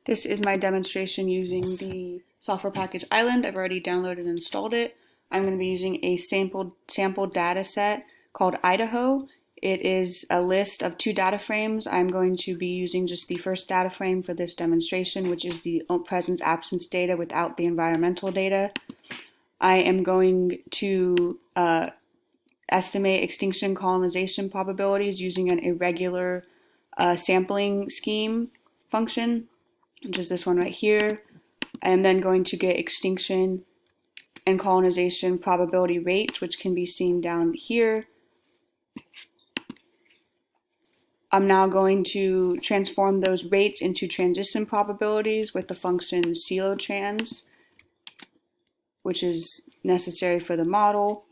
This is my demonstration using the software package Island. I've already downloaded and installed it. I'm going to be using a sample data set called Idaho. It is a list of 2 data frames. I'm going to be using just the first data frame for this demonstration, which is the presence absence data without the environmental data. I am going to estimate extinction colonization probabilities using an irregular sampling scheme function, which is this one right here. I am then going to get extinction and colonization probability rate, which can be seen down here. I'm now going to transform those rates into transition probabilities with the function celotrans, which is necessary for the model.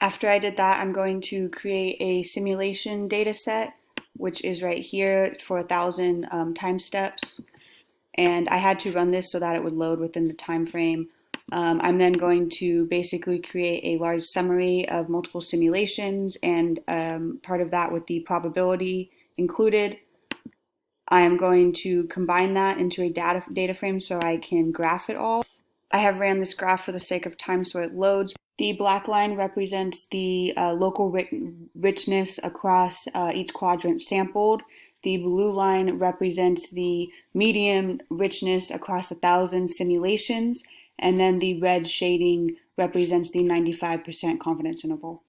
After I did that, I'm going to create a simulation data set, which is right here for 1,000 time steps. And I had to run this so that it would load within the time frame. I'm then going to basically create a large summary of multiple simulations and part of that with the probability included. I am going to combine that into a data frame so I can graph it all. I have ran this graph for the sake of time so it loads. The black line represents the local richness across each quadrant sampled. The blue line represents the median richness across 1,000 simulations, and then the red shading represents the 95% confidence interval.